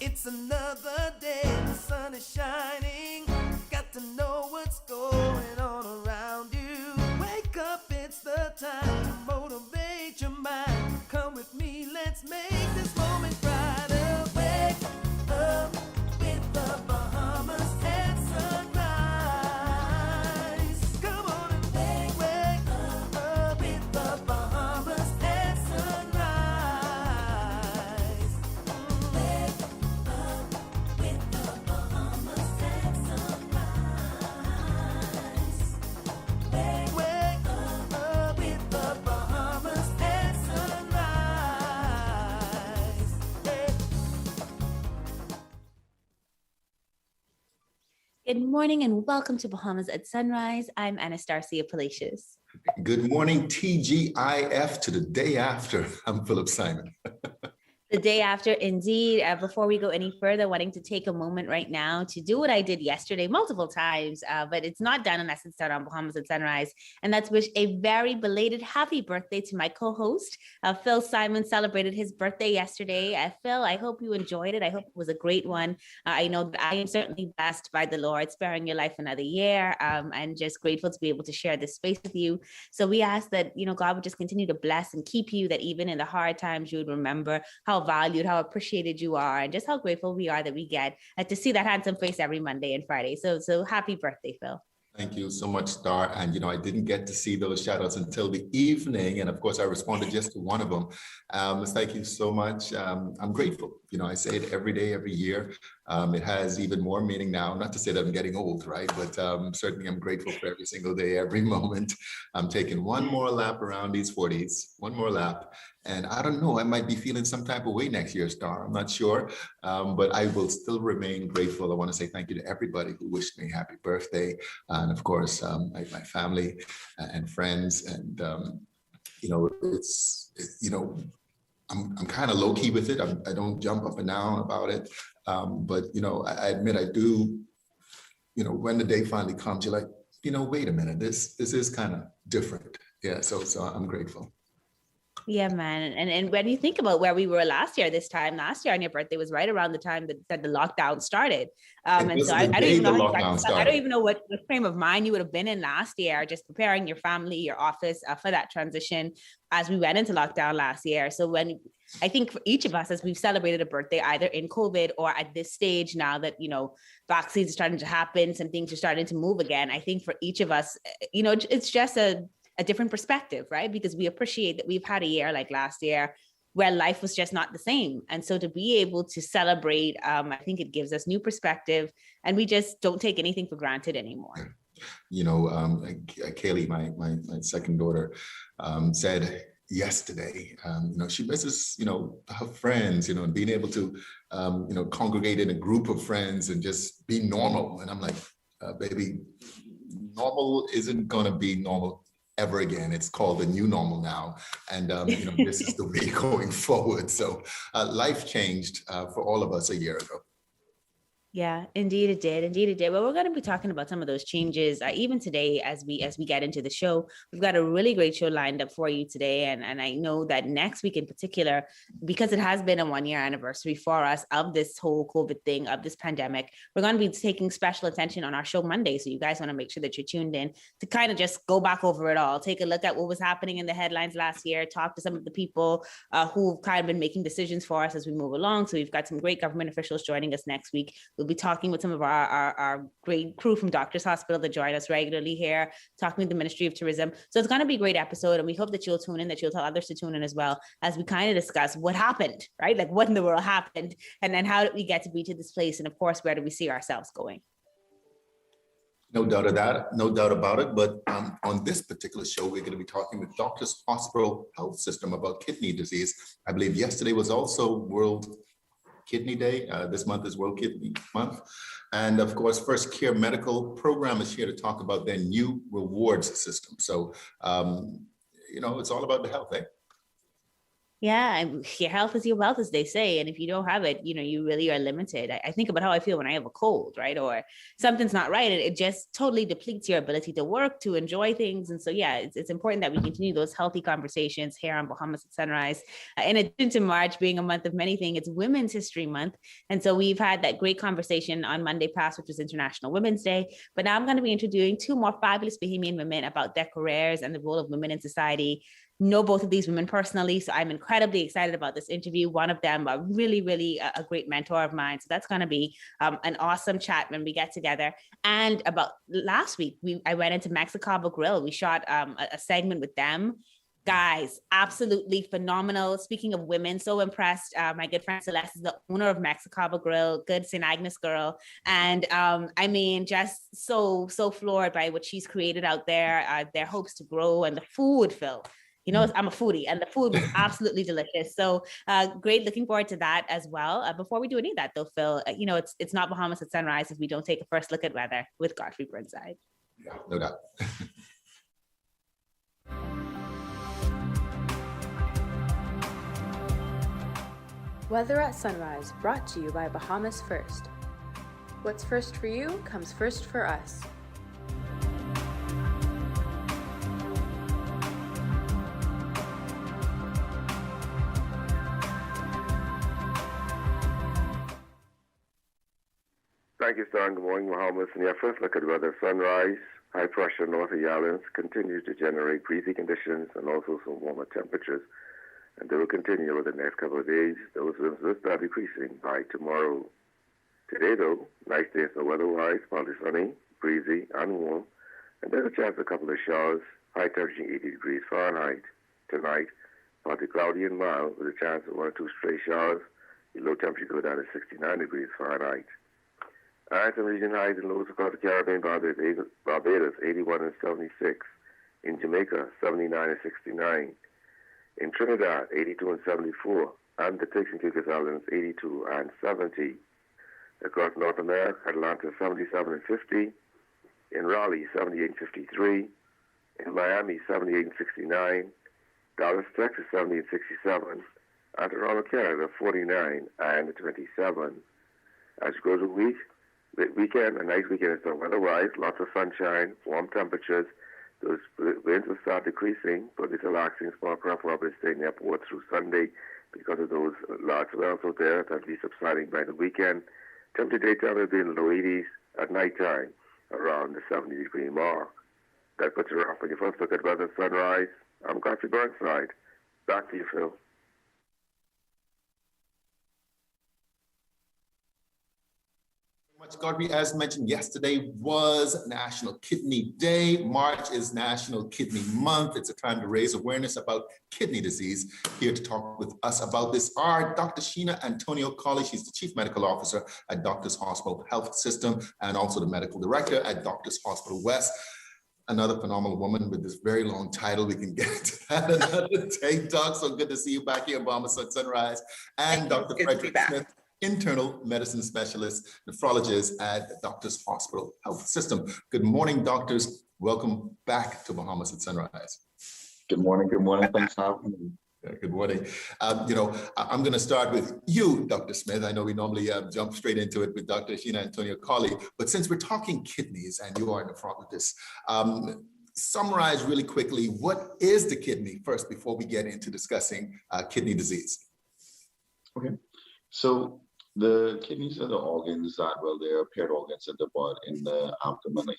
It's another day, the sun is shining. Got to know what's going on around you. Wake up, it's the time to motivate your mind. Come with me, let's make this moment brighter. Wake up with the Bahamas at sunrise. Come on and wake up with the Bahamas at sunrise. Wake up with the Bahamas at sunrise. Wake up with the Bahamas at sunrise. Hey. Good morning and welcome to Bahamas at Sunrise. I'm Anastasia Palacios. Good morning, TGIF to the day after. I'm Philip Simon. The day after, indeed. Before we go any further, wanting to take a moment right now to do what I did yesterday multiple times, but it's not done unless it's done on Bahamas at Sunrise. And that's wish a very belated happy birthday to my co-host. Phil Simon celebrated his birthday yesterday. Phil, I hope you enjoyed it. I hope it was a great one. I know that I am certainly blessed by the Lord, sparing your life another year, and just grateful to be able to share this space with you. So we ask that, God would just continue to bless and keep you, that even in the hard times, you would remember how valued, how appreciated you are, and just how grateful we are that we get to see that handsome face every Monday and Friday. So happy birthday, Phil. Thank you so much, Star. And, I didn't get to see those shout outs until the evening. And of course, I responded just to one of them. Thank you so much. I'm grateful. I say it every day, every year. It has even more meaning now, not to say that I'm getting old, right? But certainly I'm grateful for every single day, every moment. I'm taking one more lap around these 40s, one more lap. And I don't know, I might be feeling some type of way next year, Star. I'm not sure, but I will still remain grateful. I want to say thank you to everybody who wished me happy birthday. And of course, my family and friends. And, I'm kind of low key with it. I don't jump up and down about it. But, I admit I do, when the day finally comes, you're like, wait a minute, this is kind of different. Yeah, so I'm grateful. Yeah, man. And when you think about where we were last year on your birthday was right around the time that the lockdown started. And so I don't even know what frame of mind you would have been in last year, just preparing your family, your office for that transition as we went into lockdown last year. So I think for each of us, as we've celebrated a birthday, either in COVID or at this stage now that, vaccines are starting to happen, some things are starting to move again. I think for each of us, it's just a different perspective, right? Because we appreciate that we've had a year like last year where life was just not the same. And so to be able to celebrate, I think it gives us new perspective, and we just don't take anything for granted anymore. Kaylee, my second daughter, said yesterday, she misses, her friends, being able to, congregate in a group of friends and just be normal. And I'm like, baby, normal isn't going to be normal ever again. It's called the new normal now. And, this is the way going forward. So life changed for all of us a year ago. Yeah, indeed it did. Indeed it did. Well, we're going to be talking about some of those changes even today as we get into the show. We've got a really great show lined up for you today. And I know that next week in particular, because it has been a 1-year anniversary for us of this whole COVID thing, of this pandemic, we're going to be taking special attention on our show Monday. So you guys want to make sure that you're tuned in to kind of just go back over it all, take a look at what was happening in the headlines last year, talk to some of the people who've kind of been making decisions for us as we move along. So we've got some great government officials joining us next week. We'll be talking with some of our great crew from Doctors Hospital that join us regularly here, talking with the Ministry of Tourism. So it's going to be a great episode, and we hope that you'll tune in, that you'll tell others to tune in as well, as we kind of discuss what happened, right? Like what in the world happened, and then how did we get to be to this place? And of course, where do we see ourselves going? No doubt about it. But on this particular show, we're going to be talking with Doctors Hospital Health System about kidney disease. I believe yesterday was also World Kidney Day. This month is World Kidney Month. And of course, First Care Medical Program is here to talk about their new rewards system. So, it's all about the health, eh? Yeah, your health is your wealth, as they say. And if you don't have it, you really are limited. I think about how I feel when I have a cold, right? Or something's not right. And it just totally depletes your ability to work, to enjoy things. And so, yeah, it's important that we continue those healthy conversations here on Bahamas at Sunrise. In addition to March being a month of many things, it's Women's History Month. And so we've had that great conversation on Monday past, which was International Women's Day. But now I'm going to be interviewing two more fabulous Bahamian women about their careers and the role of women in society. Know both of these women personally, so I'm incredibly excited about this interview. One of them, really a great mentor of mine, so that's going to be an awesome chat when we get together. And about last week, I went into Mexicaba Grill. We shot a segment with them. Guys, absolutely phenomenal. Speaking of women, so impressed. My good friend Celeste is the owner of Mexicaba Grill, good St. Agnes girl. And I mean, just so floored by what she's created out there. Their hopes to grow and the food, Phil. I'm a foodie, and the food was absolutely delicious. So great, looking forward to that as well. Before we do any of that though, Phil, it's not Bahamas at Sunrise if we don't take a first look at weather with Godfrey Burnside. Yeah, no doubt. Weather at Sunrise, brought to you by Bahamas First. What's first for you comes first for us. Thank you, Stan. Good morning, Bahamas. And your first look at weather. Sunrise, high pressure north of the islands continues to generate breezy conditions and also some warmer temperatures. And they will continue over the next couple of days. Those winds will start decreasing by tomorrow. Today, though, nice day so weather-wise, partly sunny, breezy, and warm. And there's a chance of a couple of showers, high temperature 80 degrees Fahrenheit. Tonight, partly cloudy and mild with a chance of 1 or 2 stray showers. The low temperature go down to 69 degrees Fahrenheit. Some region highs and lows across the Caribbean, Barbados 81 and 76. In Jamaica, 79 and 69. In Trinidad, 82 and 74. And the Turks and Caicos Islands, 82 and 70. Across North America, Atlanta, 77 and 50. In Raleigh, 78 and 53. In Miami, 78 and 69. Dallas, Texas, 70 and 67. And Toronto, Canada, 49 and 27. As you go to the weekend, a nice weekend is done weather-wise, lots of sunshine, warm temperatures. Those winds will start decreasing, but it's relaxing. Small craft will stay in the airport through Sunday because of those large swells out there that will be subsiding by the weekend. Temperature daytime will be in the low 80s, at nighttime around the 70-degree mark. That puts you off when you first look at weather sunrise. I'm Godfrey Burnside. Back to you, Phil. Godfrey, as mentioned, yesterday was National Kidney Day. March is National Kidney Month. It's a time to raise awareness about kidney disease. Here to talk with us about this are Dr. Sheena Antonio Colley. She's the Chief Medical Officer at Doctors Hospital Health System and also the Medical Director at Doctors Hospital West. Another phenomenal woman with this very long title. We can get into that another day, Doc. So good to see you back here in Bahamas at Sunrise. And Dr. Frederick Smith, internal medicine specialist, nephrologist at the Doctors Hospital Health System. Good morning, doctors. Welcome back to Bahamas at Sunrise. Good morning. Good morning. Thanks for having me. Good morning. I'm going to start with you, Dr. Smith. I know we normally jump straight into it with Dr. Sheena Antonio Colley, but since we're talking kidneys and you are a nephrologist, summarize really quickly, what is the kidney first before we get into discussing kidney disease? Okay. So the kidneys are the organs that, well, they're paired organs at the butt in the abdominal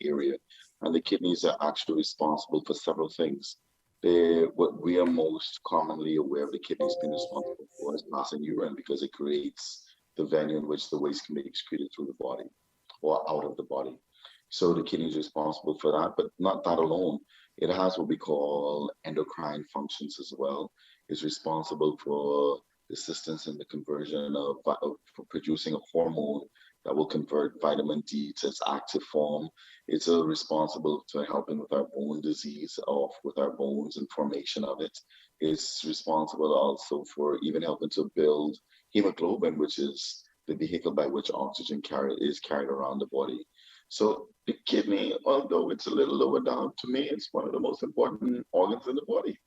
area. And the kidneys are actually responsible for several things. What we are most commonly aware of the kidneys being responsible for is passing urine, because it creates the venue in which the waste can be excreted through the body or out of the body. So the kidney is responsible for that, but not that alone. It has what we call endocrine functions as well. It's responsible for assistance in the conversion of producing a hormone that will convert vitamin D to its active form. It's responsible for helping with our bone disease, with our bones and formation of it. It's responsible also for even helping to build hemoglobin, which is the vehicle by which oxygen is carried around the body. So the kidney, although it's a little lower down, to me, it's one of the most important organs in the body.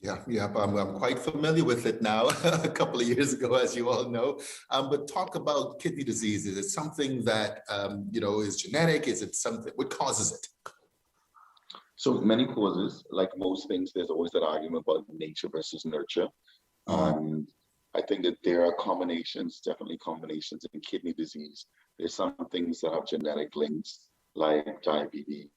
Yeah, I'm quite familiar with it now, a couple of years ago, as you all know. But talk about kidney disease. Is it something that, is genetic? Is it something, what causes it? So many causes, like most things, there's always that argument about nature versus nurture. And I think that there are combinations, definitely combinations in kidney disease. There's some things that have genetic links, like diabetes,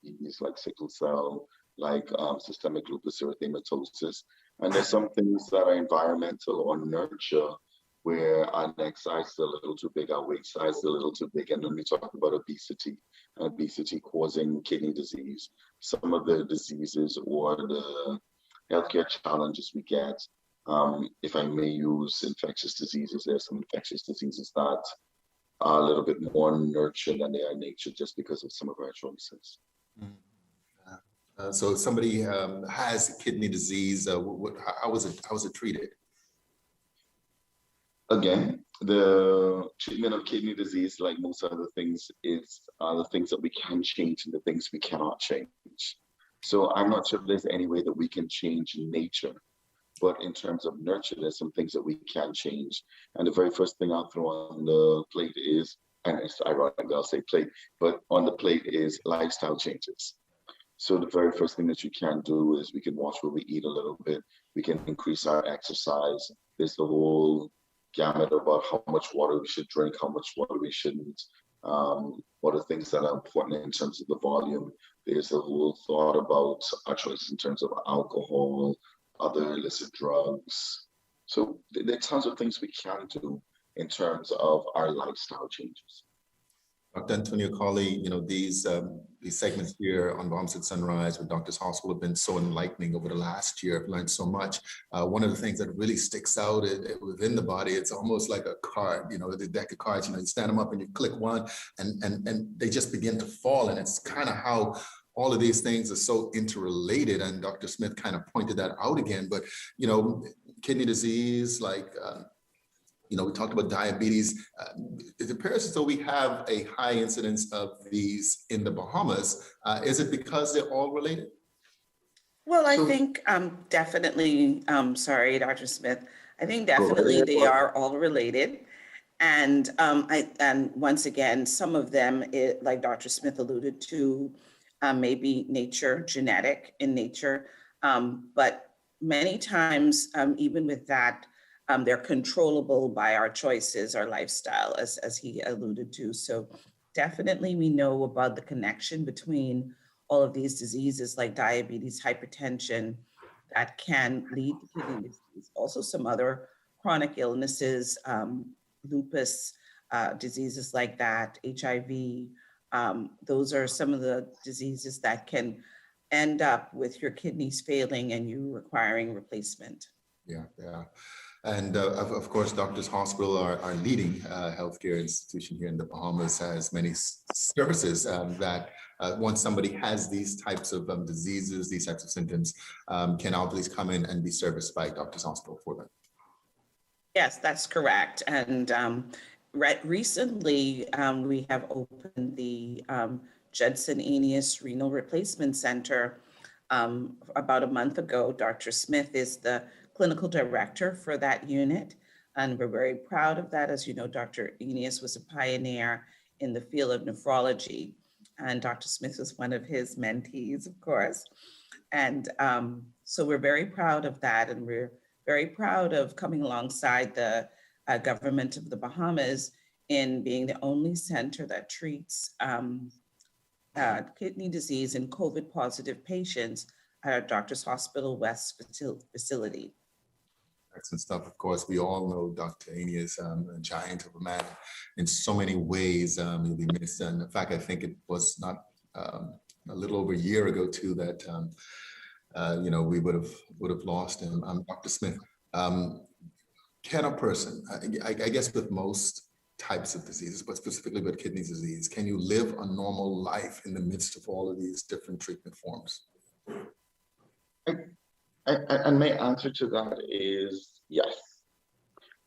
like sickle cell, like systemic lupus erythematosus. And there's some things that are environmental or nurture, where our neck size is a little too big, our waist size is a little too big. And then we talk about obesity, and obesity causing kidney disease. Some of the diseases or the healthcare challenges we get, if I may use infectious diseases, there's some infectious diseases that are a little bit more nurture than they are nature, just because of some of our choices. So if somebody has kidney disease, how is it treated? Again, the treatment of kidney disease, like most other things, is the things that we can change and the things we cannot change. So I'm not sure if there's any way that we can change nature, but in terms of nurture, there's some things that we can change. And the very first thing I'll throw on the plate is, and it's ironic I'll say plate, but on the plate is lifestyle changes. So the very first thing that you can do is we can watch what we eat a little bit. We can increase our exercise. There's the whole gamut about how much water we should drink, how much water we shouldn't. What are things that are important in terms of the volume. There's a whole thought about our choices in terms of alcohol, other illicit drugs. So there are tons of things we can do in terms of our lifestyle changes. Dr. Antonio Colley, these segments here on Bahamas at Sunrise with Doctors Hospital have been so enlightening over the last year. I've learned so much. One of the things that really sticks out within the body, it's almost like a card, the deck of cards, you stand them up and you click one and they just begin to fall. And it's kind of how all of these things are so interrelated. And Dr. Smith kind of pointed that out again, but, kidney disease, like, we talked about diabetes. It appears as though we have a high incidence of these in the Bahamas. Is it because they're all related? Well, I think definitely, sorry, Dr. Smith, I think definitely they are all related. And once again, some of them, like Dr. Smith alluded to, maybe nature, genetic in nature. But many times, even with that, they're controllable by our choices, our lifestyle, as he alluded to. So definitely we know about the connection between all of these diseases like diabetes, hypertension, that can lead to kidney disease. Also some other chronic illnesses, lupus, diseases like that, HIV. Those are some of the diseases that can end up with your kidneys failing and you requiring replacement. Yeah. And of course, Doctors Hospital, our leading healthcare institution here in the Bahamas, has many services that once somebody has these types of diseases, these types of symptoms, can obviously come in and be serviced by Doctors Hospital for them. Yes, that's correct. And recently, we have opened the Judson Aeneas Renal Replacement Center about a month ago. Dr. Smith is the clinical director for that unit, and we're very proud of that. As you know, Dr. Aeneas was a pioneer in the field of nephrology, and Dr. Smith was one of his mentees, of course. And so we're very proud of that, and we're very proud of coming alongside the government of the Bahamas in being the only center that treats kidney disease in COVID positive patients at our Doctors Hospital West facility. Excellent stuff. Of course, we all know Dr. Aeneas, a giant of a man in so many ways. He'll be missed. And in fact, I think it was not a little over a year ago too that we would have lost him. Dr. Smith, can a person, I guess with most types of diseases, but specifically with kidney disease, can you live a normal life in the midst of all of these different treatment forms? And my answer to that is yes.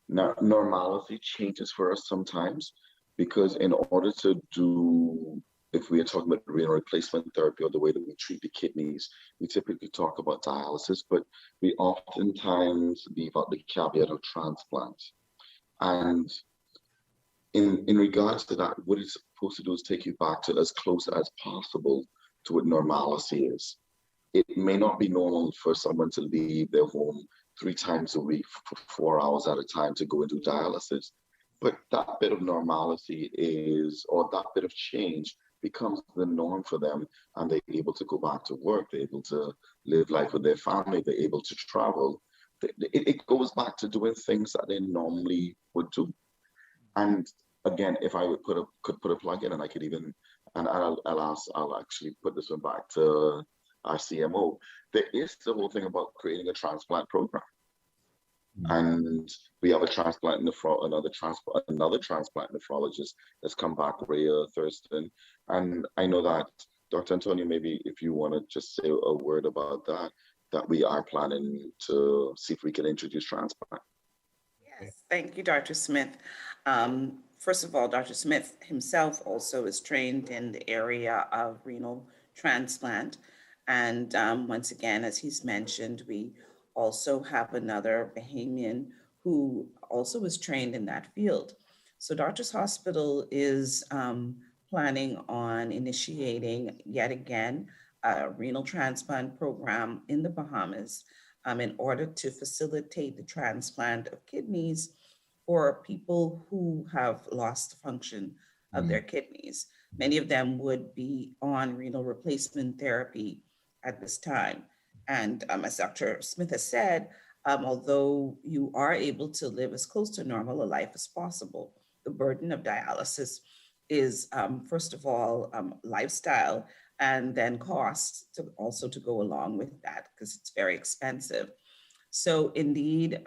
Now, normality changes for us sometimes, because in order to do if we are talking about renal replacement therapy or the way that we treat the kidneys, we typically talk about dialysis, but we oftentimes leave out the caveat of transplant. And in regards to that, what it's supposed to do is take you back to as close as possible to what normalcy is. It may not be normal for someone to leave their home 3 times a week for 4 hours at a time to go and do dialysis, but that bit of normalcy is, or that bit of change becomes the norm for them, and they're able to go back to work, they're able to live life with their family, they're able to travel. It goes back to doing things that they normally would do. And again, if I would could put a plug in, and I could even, and I'll actually put this one back to our CMO. There is the whole thing about creating a transplant program, and we have a transplant another transplant nephrologist that's come back, Rhea Thurston, and I know that Dr. Antonio, maybe if you want to just say a word about that we are planning to see if we can introduce transplant. Yes, thank you, Dr. Smith. First of all, Dr. Smith himself also is trained in the area of renal transplant. And once again, as he's mentioned, we also have another Bahamian who also is trained in that field. So Doctors Hospital is planning on initiating yet again a renal transplant program in the Bahamas in order to facilitate the transplant of kidneys for people who have lost function of their kidneys. Many of them would be on renal replacement therapy at this time. And as Dr. Smith has said, although you are able to live as close to normal a life as possible, the burden of dialysis is, first of all, lifestyle, and then costs to go along with that, because it's very expensive. So indeed,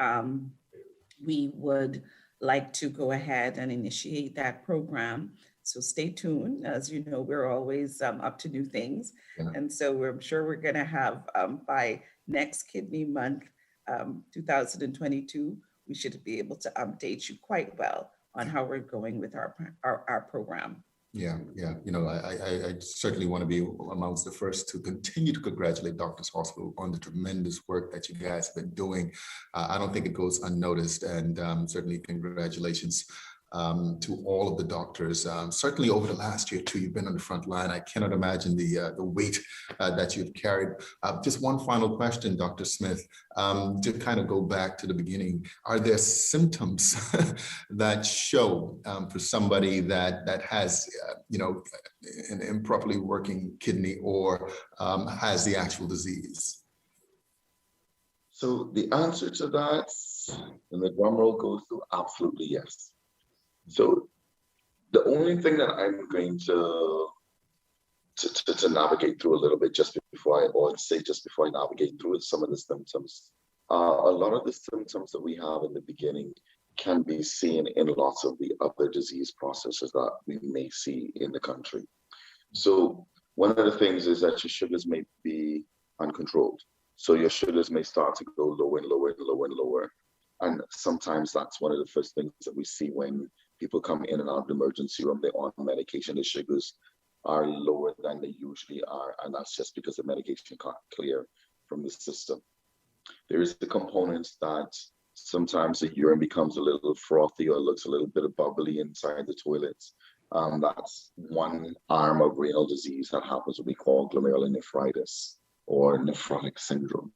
we would like to go ahead and initiate that program. So stay tuned. As you know, we're always up to new things. Yeah. And so I'm sure we're going to have by next Kidney Month, 2022, we should be able to update you quite well on how we're going with our program. Yeah. You know, I certainly want to be amongst the first to continue to congratulate Doctors Hospital on the tremendous work that you guys have been doing. I don't think it goes unnoticed, and certainly congratulations to all of the doctors. Certainly over the last year too, you've been on the front line. I cannot imagine the weight that you've carried. Just one final question, Dr. Smith, to kind of go back to the beginning. Are there symptoms that show for somebody that has, you know, an improperly working kidney or has the actual disease? So the answer to that, and the drum roll goes to absolutely yes. So the only thing that I'm going to navigate through a little bit just before I navigate through some of the symptoms. A lot of the symptoms that we have in the beginning can be seen in lots of the other disease processes that we may see in the country. So one of the things is that your sugars may be uncontrolled. So your sugars may start to go lower and lower and lower and lower. And sometimes that's one of the first things that we see when people come in and out of the emergency room. They're on medication, the sugars are lower than they usually are. And that's just because the medication can't clear from the system. There is the components that sometimes the urine becomes a little frothy or looks a little bit bubbly inside the toilets. That's one arm of renal disease that happens, what we call glomerulonephritis or nephrotic syndrome.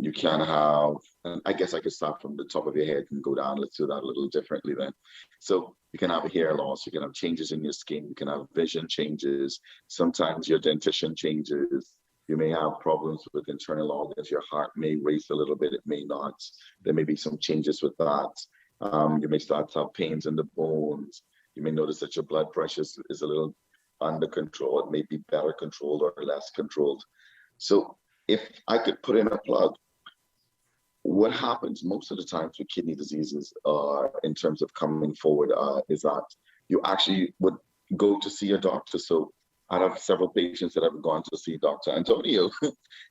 You can have, and I guess I could start from the top of your head and go down. Let's do that a little differently then. So you can have a hair loss, you can have changes in your skin, you can have vision changes. Sometimes your dentition changes. You may have problems with internal organs. Your heart may race a little bit, it may not. There may be some changes with that. You may start to have pains in the bones. You may notice that your blood pressure is a little under control. It may be better controlled or less controlled. So if I could put in a plug, what happens most of the times with kidney diseases in terms of coming forward is that you actually would go to see a doctor. So I have several patients that have gone to see Dr. Antonio.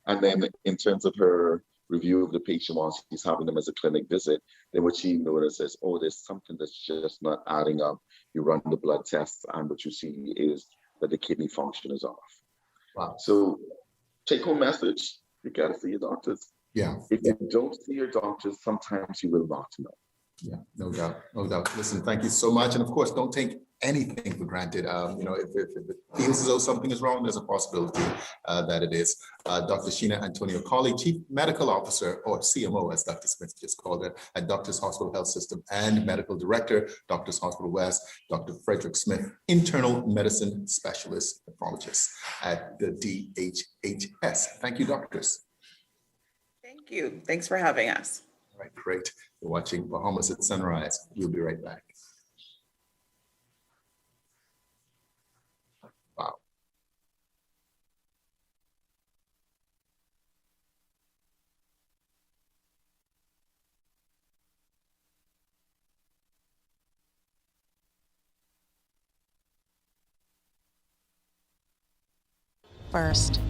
And then in terms of her review of the patient while she's having them as a clinic visit, then what she notices, oh, there's something that's just not adding up. You run the blood tests, and what you see is that the kidney function is off. Wow. So take home message, you got to see your doctors. Yeah. If you don't see your doctors, sometimes you will not know. Yeah, no doubt, no doubt. Listen, thank you so much. And of course, don't take anything for granted. If it feels as though something is wrong, there's a possibility that it is. Dr. Sheena Antonio Colley, Chief Medical Officer, or CMO, as Dr. Smith just called it, at Doctors Hospital Health System, and Medical Director, Doctors Hospital West, Dr. Frederick Smith, Internal Medicine Specialist Nephrologist at the DHHS. Thank you, doctors. Thank you. Thanks for having us. All right, great. You're watching Bahamas at Sunrise. We'll be right back. Wow. First,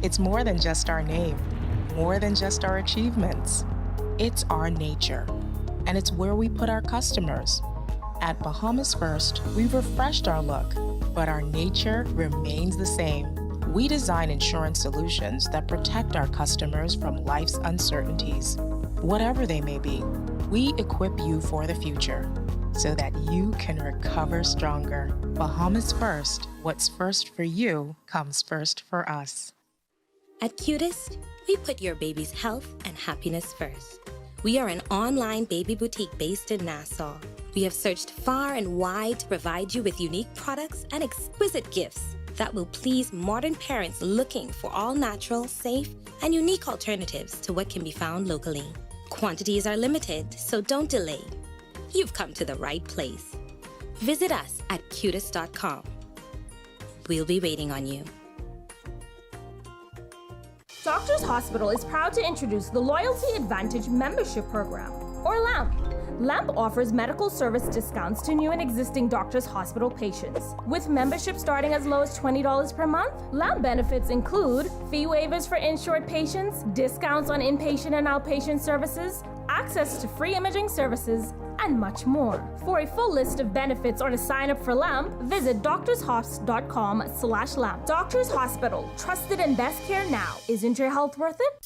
it's more than just our name, more than just our achievements. It's our nature, and it's where we put our customers. At Bahamas First, we've refreshed our look, but our nature remains the same. We design insurance solutions that protect our customers from life's uncertainties, whatever they may be. We equip you for the future so that you can recover stronger. Bahamas First, what's first for you comes first for us. At Cutest, we put your baby's health and happiness first. We are an online baby boutique based in Nassau. We have searched far and wide to provide you with unique products and exquisite gifts that will please modern parents looking for all natural, safe, and unique alternatives to what can be found locally. Quantities are limited, so don't delay. You've come to the right place. Visit us at cutest.com. We'll be waiting on you. Doctors Hospital is proud to introduce the Loyalty Advantage Membership Program, or LAMP. LAMP offers medical service discounts to new and existing Doctors Hospital patients. With membership starting as low as $20 per month, LAMP benefits include fee waivers for insured patients, discounts on inpatient and outpatient services, access to free imaging services, and much more. For a full list of benefits or to sign up for LAMP, visit doctorshos.com/LAMP. Doctors Hospital, trusted and best care now. Isn't your health worth it?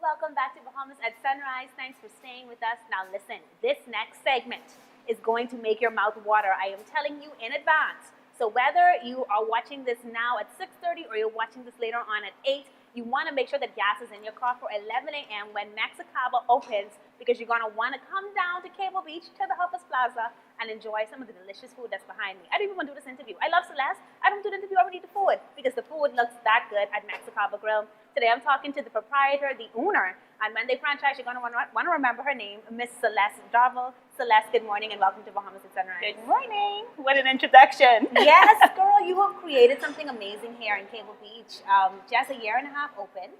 Welcome back to Bahamas at Sunrise. Thanks for staying with us. Now listen, this next segment is going to make your mouth water. I am telling you in advance. So whether you are watching this now at 6:30 or you're watching this later on at 8, you want to make sure that gas is in your car for 11 a.m. when Mexicaba opens, because you're going to want to come down to Cable Beach to the Huffers Plaza and enjoy some of the delicious food that's behind me. I don't even want to do this interview. I love Celeste. I don't do the interview, I already eat the food because the food looks that good at Mexicaba Grill. Today I'm talking to the proprietor, the owner, and when they franchise, you're going to want to remember her name, Miss Celeste Darvel. Celeste, good morning and welcome to Bahamas at Sunrise. Good morning. What an introduction. Yes, girl, you have created something amazing here in Cable Beach. Just a year and a half open,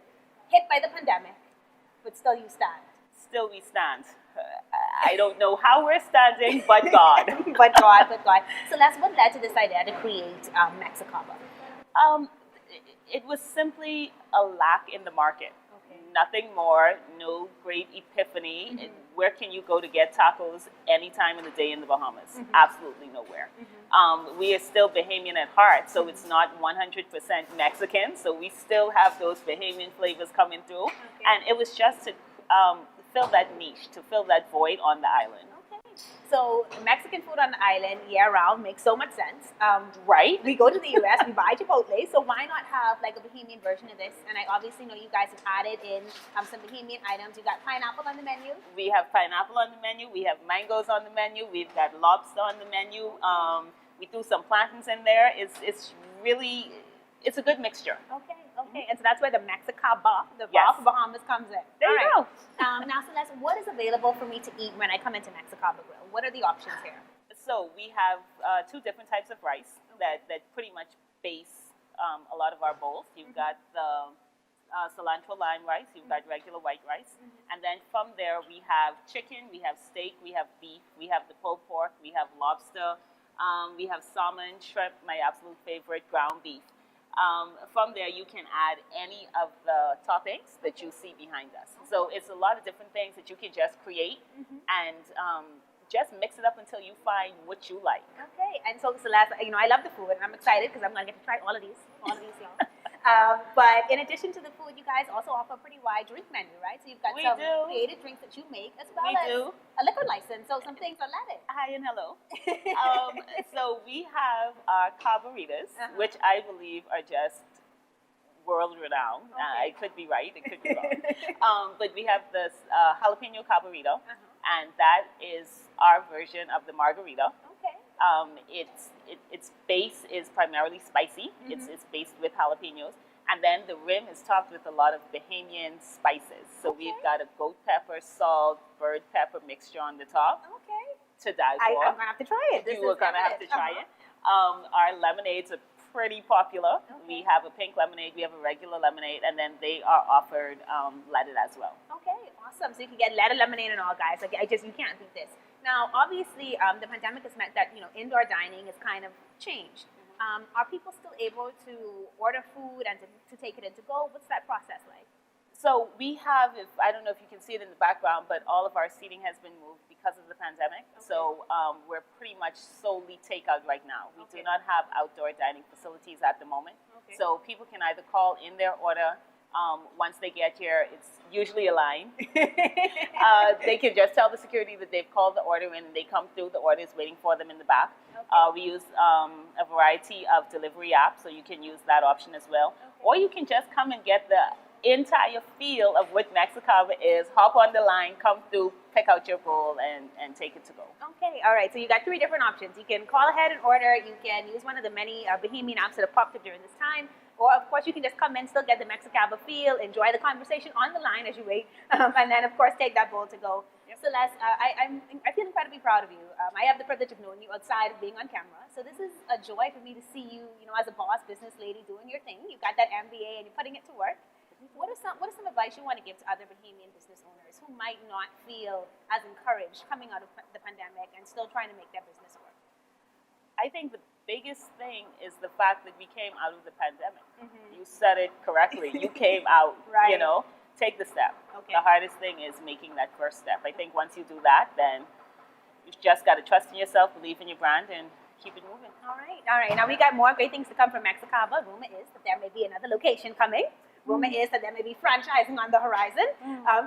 hit by the pandemic, but still you stand. Still we stand. I don't know how we're standing, but God. but God. Celeste, what led to this idea to create Mexicaba? It was simply a lack in the market. Okay. Nothing more, no great epiphany. Mm-hmm. Where can you go to get tacos any time of the day in the Bahamas? Mm-hmm. Absolutely nowhere. Mm-hmm. We are still Bahamian at heart, so it's not 100% Mexican. So we still have those Bahamian flavors coming through. Okay. And it was just to fill that niche, to fill that void on the island. So Mexican food on the island year-round makes so much sense. Right. We go to the U.S., we buy Chipotle, so why not have like a Bahamian version of this? And I obviously know you guys have added in some Bahamian items. You got pineapple on the menu. We have pineapple on the menu. We have mangoes on the menu. We've got lobster on the menu. We threw some plantains in there. It's really, it's a good mixture. Okay. And so that's where the Mexicaba, the bar for Bahamas, comes in. There you go. Now, Celeste, what is available for me to eat when I come into Mexicaba Grill? What are the options here? So we have two different types of rice that pretty much base a lot of our bowls. You've got the cilantro lime rice. You've got regular white rice. And then from there, we have chicken, we have steak, we have beef, we have the pulled pork, we have lobster, we have salmon, shrimp, my absolute favorite, ground beef. From there, you can add any of the toppings that you see behind us. So it's a lot of different things that you can just create and just mix it up until you find what you like. Okay, and so Celeste, I love the food, and I'm excited because I'm going to get to try all of these, y'all. But in addition to the food, you guys also offer a pretty wide drink menu, right? So you've got some creative drinks that you make, as well as a liquor license. So some things are Latin. Hi and hello. So we have our carburitas, which I believe are just world-renowned. It could be right, it could be wrong. But we have this jalapeno carburito, and that is our version of the margarita. Its base is primarily spicy. It's based with jalapenos. And then the rim is topped with a lot of Bahamian spices. So we've got a goat pepper, salt, bird pepper mixture on the top. To die for. I'm going to have to try it. You are going to have to try it. Our lemonades are pretty popular. We have a pink lemonade, we have a regular lemonade, and then they are offered leaded as well. Okay, awesome. So you can get leaded lemonade and all, guys. Like, you can't beat this. Now, obviously, the pandemic has meant that, indoor dining has kind of changed. Are people still able to order food and to take it in to go? What's that process like? So we have, I don't know if you can see it in the background, but all of our seating has been moved because of the pandemic. So we're pretty much solely takeout right now. We do not have outdoor dining facilities at the moment. So people can either call in their order. Once they get here, it's usually a line. They can just tell the security that they've called the order in, and they come through. The order is waiting for them in the back. We use a variety of delivery apps, so you can use that option as well. Or you can just come and get the entire feel of what Mexicaba is. Hop on the line, come through, pick out your bowl, and take it to go. Okay, all right. So you got 3 different options. You can call ahead and order. You can use one of the many Bahamian apps that have popped up during this time. Or, of course, you can just come in, still get the Mexicaba feel, enjoy the conversation on the line as you wait, and then, of course, take that bowl to go. Celeste, I feel incredibly proud of you. I have the privilege of knowing you outside of being on camera. So this is a joy for me to see you, as a boss, business lady, doing your thing. You got that MBA and you're putting it to work. What is some advice you want to give to other Bahamian business owners who might not feel as encouraged coming out of the pandemic and still trying to make their business work? I think the biggest thing is the fact that we came out of the pandemic. You said it correctly. You came out, take the step. The hardest thing is making that first step. I think once you do that, then you've just got to trust in yourself, believe in your brand, and keep it moving. All right. Now we got more great things to come from Mexicaba. Rumor is that there may be another location coming. Rumor is that there may be franchising on the horizon.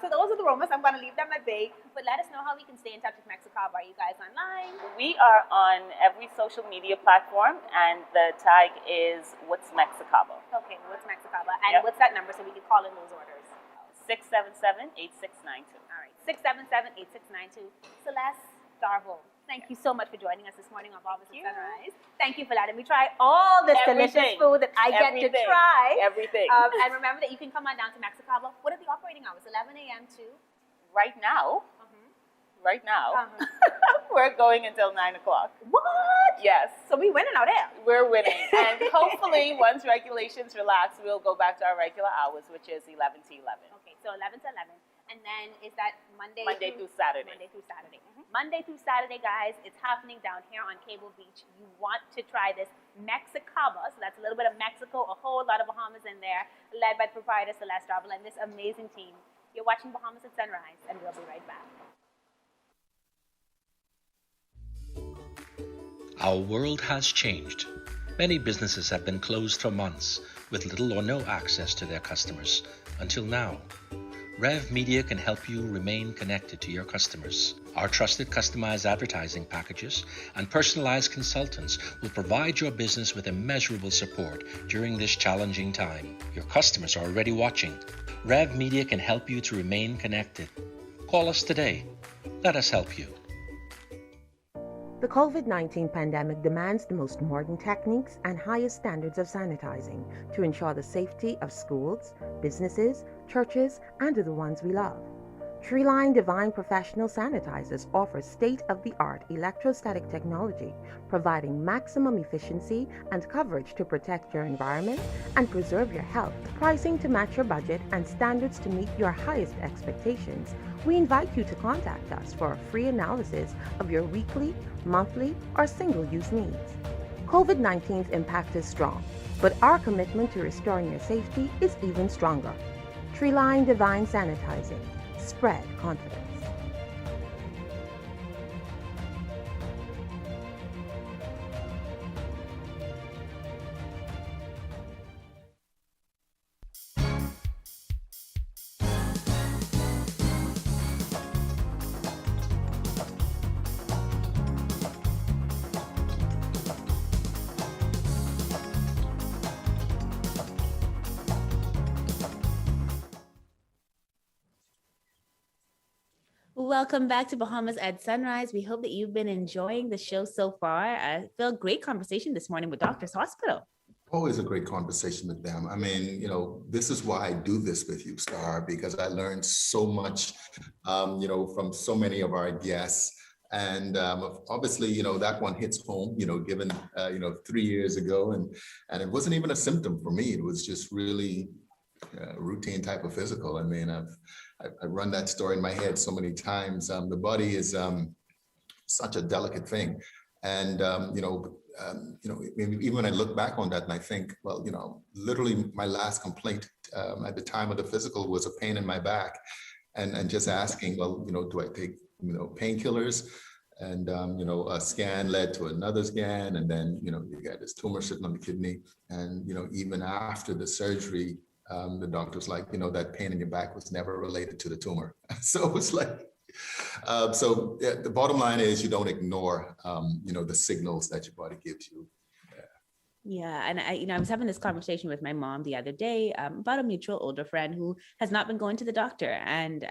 So those are the rumors. I'm going to leave them at bay. But let us know how we can stay in touch with Mexicaba. Are you guys online? We are on every social media platform, and the tag is What's Mexicaba. Okay, What's Mexicaba. And what's that number so we can call in those orders? 677-8692. All right, 677-8692. Celeste Darville, thank you so much for joining us this morning on Bahamas at Sunrise. Thank you for letting me try all this delicious food that I get to try. Everything. And remember that you can come on down to Mexicaba. What are the operating hours? 11 a.m. to? Right now, we're going until 9 o'clock. What? Yes. So we winning out there. We're winning. And hopefully, once regulations relax, we'll go back to our regular hours, which is 11 to 11. Okay, so 11 to 11. And then is that Monday through Saturday. Monday through Saturday. Monday through Saturday, guys. It's happening down here on Cable Beach. You want to try this Mexicaba. So that's a little bit of Mexico, a whole lot of Bahamas in there, led by the proprietor Celeste Darville and this amazing team. You're watching Bahamas at Sunrise, and we'll be right back. Our world has changed. Many businesses have been closed for months with little or no access to their customers until now. Rev Media can help you remain connected to your customers. Our trusted customized advertising packages and personalized consultants will provide your business with immeasurable support during this challenging time. Your customers are already watching. Rev Media can help you to remain connected. Call us today. Let us help you. The COVID-19 pandemic demands the most modern techniques and highest standards of sanitizing to ensure the safety of schools, businesses, churches, and the ones we love. Treeline Divine Professional Sanitizers offer state-of-the-art electrostatic technology, providing maximum efficiency and coverage to protect your environment and preserve your health. Pricing to match your budget and standards to meet your highest expectations. We invite you to contact us for a free analysis of your weekly, monthly, or single-use needs. COVID-19's impact is strong, but our commitment to restoring your safety is even stronger. Treeline Divine Sanitizing. Spread confidence. Welcome back to Bahamas at Sunrise. We hope that you've been enjoying the show so far. I feel great conversation this morning with Doctors Hospital. Always a great conversation with them. I mean, this is why I do this with you, Star, because I learned so much, from so many of our guests. And obviously, that one hits home, given, 3 years ago. And it wasn't even a symptom for me. It was just really routine type of physical. I mean, I run that story in my head so many times. The body is such a delicate thing. And, even when I look back on that and I think, well, literally my last complaint at the time of the physical was a pain in my back, and just asking, well, do I take, painkillers? And, a scan led to another scan. And then, you got this tumor sitting on the kidney. And, even after the surgery, the doctor's like, that pain in your back was never related to the tumor. So it was like, the bottom line is you don't ignore, the signals that your body gives you. Yeah. And I was having this conversation with my mom the other day about a mutual older friend who has not been going to the doctor. And,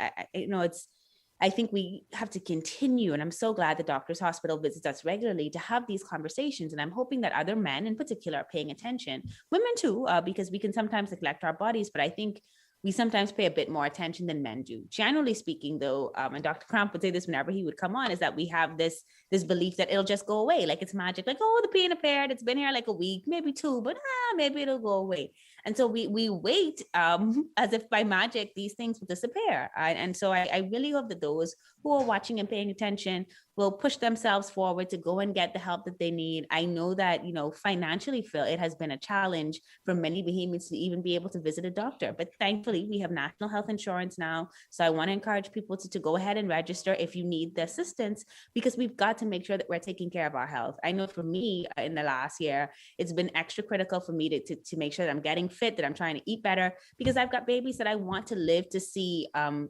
I think we have to continue. And I'm so glad the Doctors Hospital visits us regularly to have these conversations. And I'm hoping that other men in particular are paying attention, women too, because we can sometimes neglect our bodies. But I think we sometimes pay a bit more attention than men do. Generally speaking, though, and Dr. Cramp would say this whenever he would come on, is that we have this belief that it'll just go away. Like it's magic, like, oh, the pain appeared, it's been here like a week, maybe two, but maybe it'll go away. And so we wait as if by magic, these things will disappear. And so I really hope that those who are watching and paying attention will push themselves forward to go and get the help that they need. I know that, financially, Phil, it has been a challenge for many Bahamians to even be able to visit a doctor. But thankfully, we have national health insurance now. So I want to encourage people to go ahead and register if you need the assistance, because we've got to make sure that we're taking care of our health. I know for me, in the last year, it's been extra critical for me to make sure that I'm getting fit, that I'm trying to eat better, because I've got babies that I want to live to see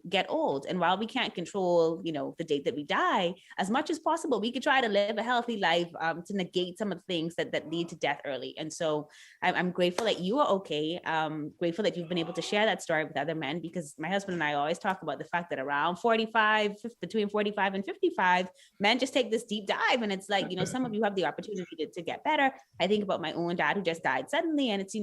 get old. And while we can't control, the date that we die, as much as possible, we could try to live a healthy life to negate some of the things that lead to death early. And so I'm grateful that you are okay. Grateful that you've been able to share that story with other men, because my husband and I always talk about the fact that around 45, between 45 and 55, men just take this deep dive. And it's like, some of you have the opportunity to get better. I think about my own dad who just died suddenly. And it's,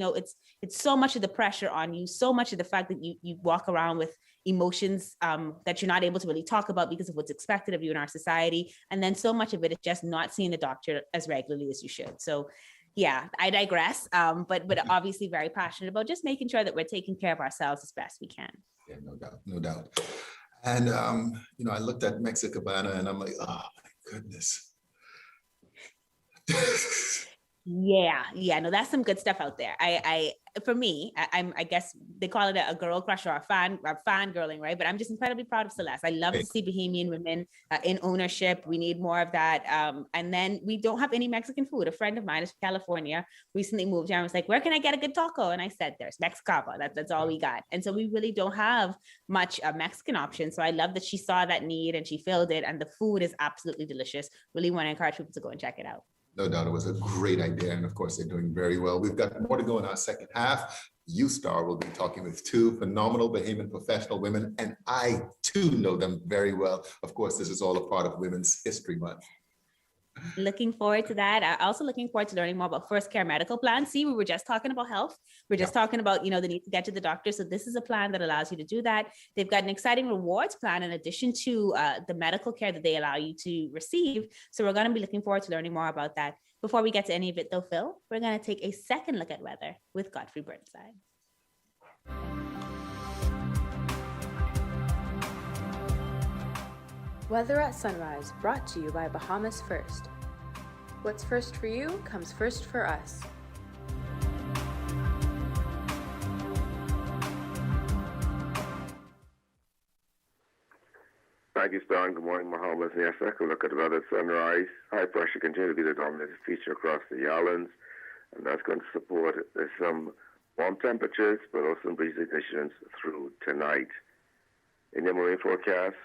it's so much of the pressure on you, so much of the fact that you walk around with emotions that you're not able to really talk about because of what's expected of you in our society. And then so much of it is just not seeing the doctor as regularly as you should. So yeah, I digress, but obviously very passionate about just making sure that we're taking care of ourselves as best we can. Yeah, no doubt. And, I looked at Mexicaba and I'm like, oh my goodness. Yeah, no, that's some good stuff out there. For me, I guess they call it a girl crush or a fangirling, right? But I'm just incredibly proud of Celeste. I love to see Bahamian women in ownership. We need more of that. And then we don't have any Mexican food. A friend of mine is from California, recently moved here and was like, where can I get a good taco? And I said, there's Mexicaba. That's all we got. And so we really don't have much Mexican option. So I love that she saw that need and she filled it. And the food is absolutely delicious. Really want to encourage people to go and check it out. No doubt it was a great idea. And of course, they're doing very well. We've got more to go in our second half. You, Star, will be talking with two phenomenal Bahamian professional women. And I, too, know them very well. Of course, this is all a part of Women's History Month. Looking forward to that. I'm also looking forward to learning more about First Care Medical Plan. See, we were just talking about health. We're just talking about, the need to get to the doctor. So this is a plan that allows you to do that. They've got an exciting rewards plan in addition to the medical care that they allow you to receive. So we're going to be looking forward to learning more about that. Before we get to any of it though, Phil, we're going to take a second look at weather with Godfrey Burnside. Weather at Sunrise, brought to you by Bahamas First. What's first for you comes first for us. Thank you, Stan. Good morning, Bahamas. Yes, I can look at the weather at Sunrise. High pressure continues to be the dominant feature across the islands, and that's going to support some warm temperatures, but also some breezy conditions through tonight. In the marine forecast,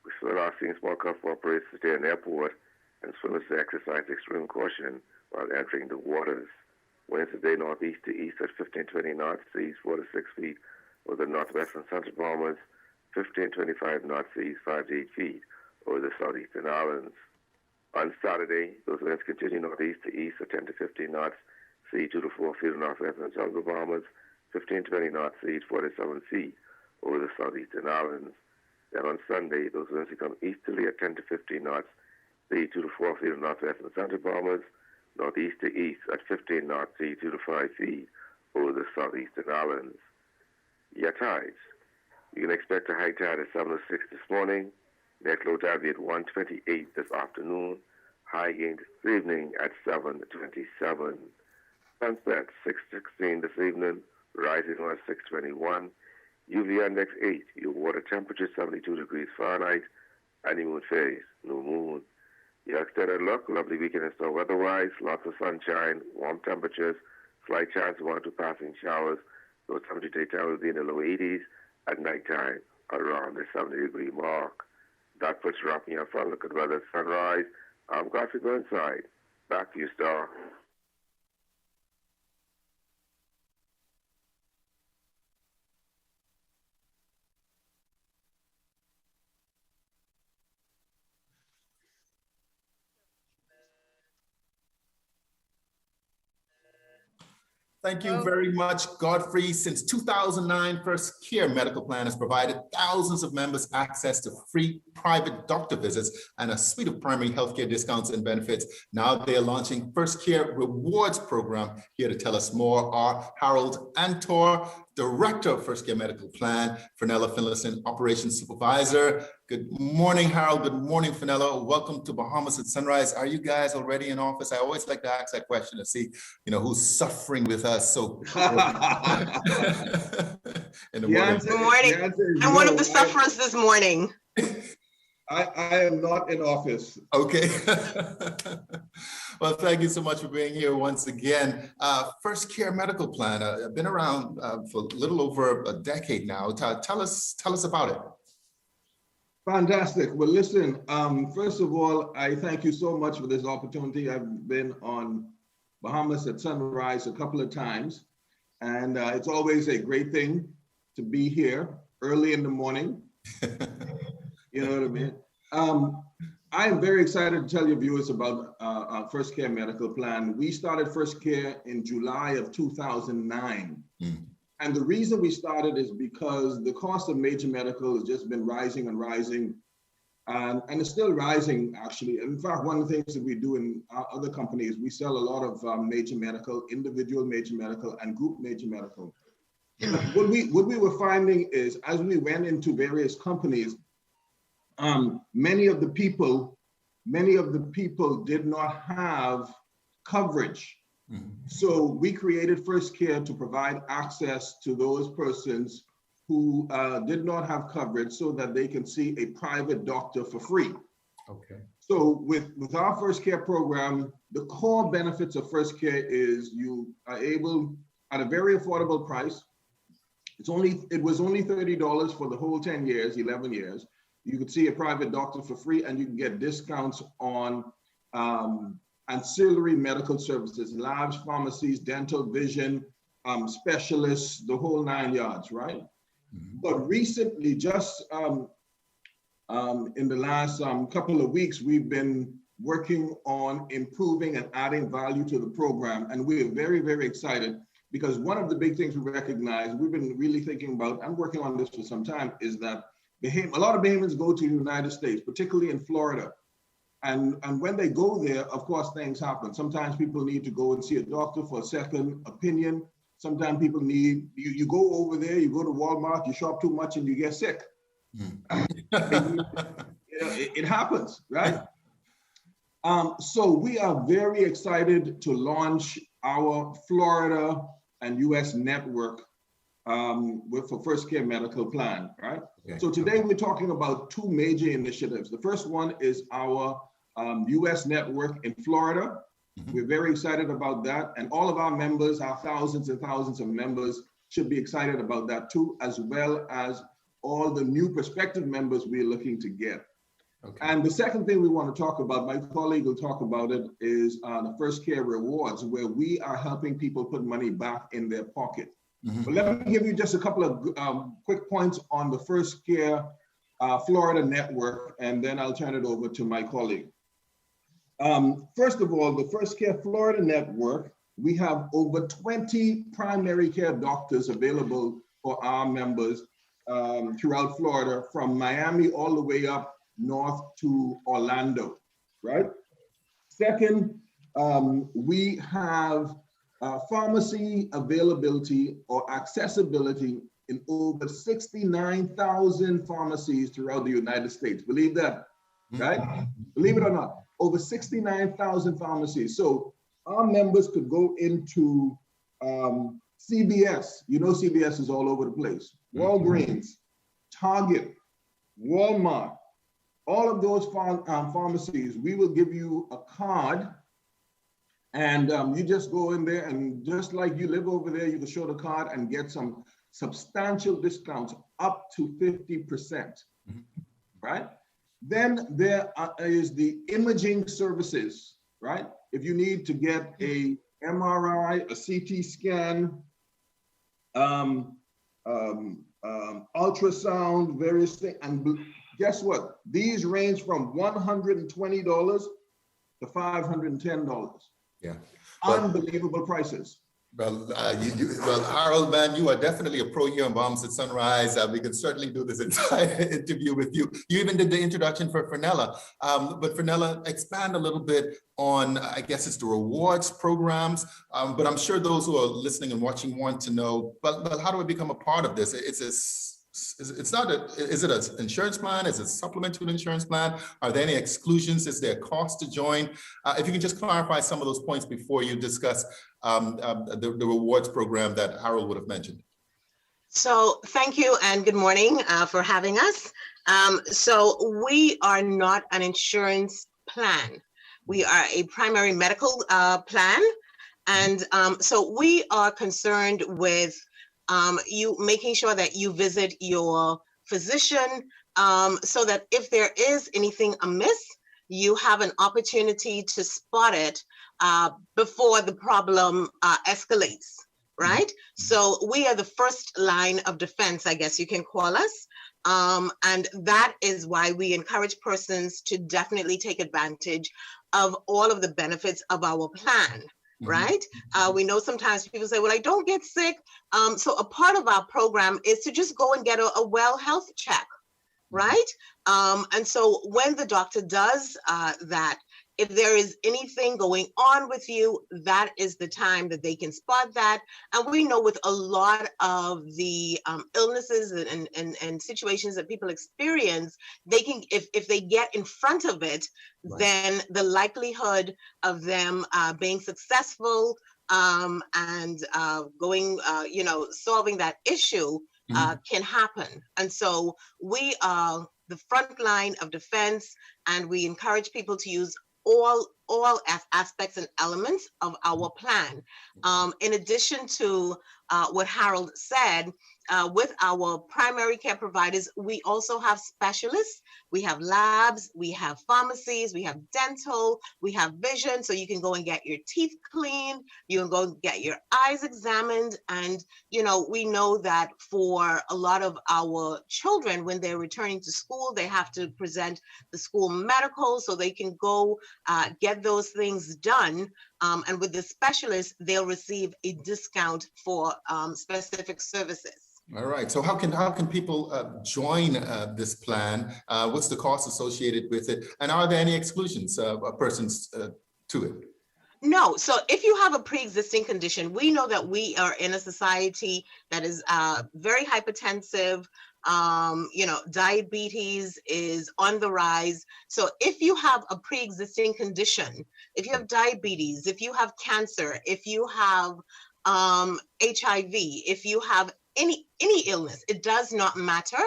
we still are seeing small craft operators to stay in the airport and swimmers to exercise extreme caution while entering the waters. Winds today northeast to east at 15-20 knots, seas 4 to 6 feet over the northwest and central Bahamas, 15-25 knots, seas 5 to 8 feet over the southeastern islands. On Saturday, those winds continue northeast to east at 10 to 15 knots, sea 2 to 4 feet in northwest and central Bahamas, 15-20 knots, seas 4 to 7 feet over the southeastern islands. Then on Sunday, those winds become easterly at 10 to 15 knots, sea 2 to 4 feet in northwest and central Bahamas, northeast to east at 15 knots, sea 2 to 5 feet over the southeastern islands. Your tides. You can expect a high tide at 7:06 this morning, net low tide be at 1:28 this afternoon, high gain this evening at 7:27. Sunset 6:16 this evening, rising on 6:21. UV index 8, your water temperature 72 degrees Fahrenheit, honeymoon phase, no moon. Your extended look, lovely weekend in store weather-wise, lots of sunshine, warm temperatures, slight chance of 1 or 2 passing showers. Low temperature daytime will be in the low 80s, at nighttime around the 70-degree mark. That puts wrapping up fun look at weather at Sunrise. I'm Godfrey Burnside. Back to you, Star. Thank you very much, Godfrey. Since 2009, First Care Medical Plan has provided thousands of members access to free private doctor visits and a suite of primary healthcare discounts and benefits. Now they are launching First Care Rewards Program. Here to tell us more are Harold Antor, Director of First Care Medical Plan, Fenella Finlayson, Operations Supervisor. Good morning, Harold. Good morning, Fenella. Welcome to Bahamas at Sunrise. Are you guys already in office? I always like to ask that question to see, who's suffering with us. So, in the morning. Good morning. I'm one of the sufferers this morning. I am not in office. Okay. Well, thank you so much for being here once again. First Care Medical Plan, I've been around for a little over a decade now. Tell us about it. Fantastic. Well, listen, first of all, I thank you so much for this opportunity. I've been on Bahamas at Sunrise a couple of times, and it's always a great thing to be here early in the morning. You know what I mean? I am very excited to tell your viewers about our First Care Medical Plan. We started First Care in July of 2009. And the reason we started is because the cost of major medical has just been rising and rising. And it's still rising, actually. In fact, one of the things that we do in our other companies, we sell a lot of major medical, individual major medical, and group major medical. What we were finding is, as we went into various companies, many of the people did not have coverage. So we created First Care to provide access to those persons who did not have coverage so that they can see a private doctor for free. Okay. So with our First Care program, the core benefits of First Care is you are able, at a very affordable price, it was only $30 for the whole 10 years, 11 years. You could see a private doctor for free, and you can get discounts on ancillary medical services, labs, pharmacies, dental, vision, specialists, the whole 9 yards, right? But recently, just in the last couple of weeks, we've been working on improving and adding value to the program. And we are very, very excited because one of the big things we recognize, we've been really thinking about, I'm working on this for some time, is that a lot of Bahamians go to the United States, particularly in Florida. And when they go there, of course, things happen. Sometimes people need to go and see a doctor for a second opinion. Sometimes people need, you go over there, you go to Walmart, you shop too much and you get sick. It happens, right? So we are very excited to launch our Florida and US network for First Care Medical Plan, right? Okay. So today we're talking about two major initiatives. The first one is our US network in Florida. We're very excited about that. And all of our members, our thousands and thousands of members, should be excited about that too, as well as all the new prospective members we're looking to get. Okay. And the second thing we want to talk about, my colleague will talk about it, is the First Care Rewards, where we are helping people put money back in their pocket. But let me give you just a couple of quick points on the First Care Florida network, and then I'll turn it over to my colleague. First of all, the First Care Florida network, we have over 20 primary care doctors available for our members throughout Florida, from Miami all the way up north to Orlando, right? Second, we have pharmacy availability or accessibility in over 69,000 pharmacies throughout the United States. Believe that, right? Believe it or not, over 69,000 pharmacies. So our members could go into CVS. You know, CVS is all over the place. Walgreens, Target, Walmart, all of those pharmacies, we will give you a card, and you just go in there, and just like you live over there, you can show the card and get some substantial discounts up to 50%, right? Then there is the imaging services, right? If you need to get a MRI, a CT scan, ultrasound, various things, and guess what? These range from $120 to $510. Yeah. Unbelievable prices. Well, Harold, man, you are definitely a pro here in Bahamas at Sunrise. We can certainly do this entire interview with you. You even did the introduction for Fernella. But Fernella, expand a little bit on, I guess it's the rewards programs, but I'm sure those who are listening and watching want to know, but how do I become a part of this? Is it an insurance plan? Is it a supplement to an insurance plan? Are there any exclusions? Is there a cost to join? If you can just clarify some of those points before you discuss the rewards program that Harold would have mentioned. So thank you and good morning for having us. So we are not an insurance plan. We are a primary medical plan. And so we are concerned with you making sure that you visit your physician so that if there is anything amiss, you have an opportunity to spot it before the problem escalates, right? So we are the first line of defense, I guess you can call us. And that is why we encourage persons to definitely take advantage of all of the benefits of our plan. Right? We know sometimes people say, well, I don't get sick. So a part of our program is to just go and get a well health check, right? And so when the doctor does that, if there is anything going on with you, that is the time that they can spot that. And we know with a lot of the illnesses and situations that people experience, they can, if they get in front of it, right, then the likelihood of them being successful and going, solving that issue can happen. And so we are the front line of defense, and we encourage people to use all aspects and elements of our plan. In addition to what Harold said, with our primary care providers, we also have specialists. We have labs, we have pharmacies, we have dental, we have vision. So you can go and get your teeth cleaned, you can go and get your eyes examined. And, you know, we know that for a lot of our children, when they're returning to school, they have to present the school medical so they can go get those things done. And with the specialist, they'll receive a discount for specific services. All right. So how can people join this plan? What's the cost associated with it? And are there any exclusions persons to it? No. So if you have a pre-existing condition, we know that we are in a society that is very hypertensive. You know, diabetes is on the rise. So if you have a pre-existing condition, if you have diabetes, if you have cancer, if you have HIV, if you have any illness, it does not matter.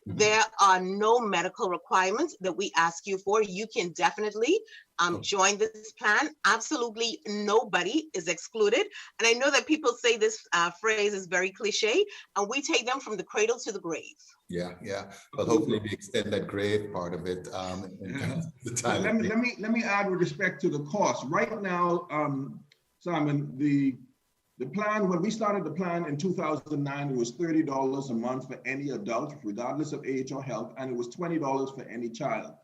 There are no medical requirements that we ask you for. You can definitely join this plan. Absolutely nobody is excluded. And I know that people say this phrase is very cliche, and we take them from the cradle to the grave. Yeah, yeah. Well, hopefully we extend that grave part of it. The time. Let me add with respect to the cost. Right now, Simon, the plan, when we started the plan in 2009, it was $30 a month for any adult, regardless of age or health, and it was $20 for any child.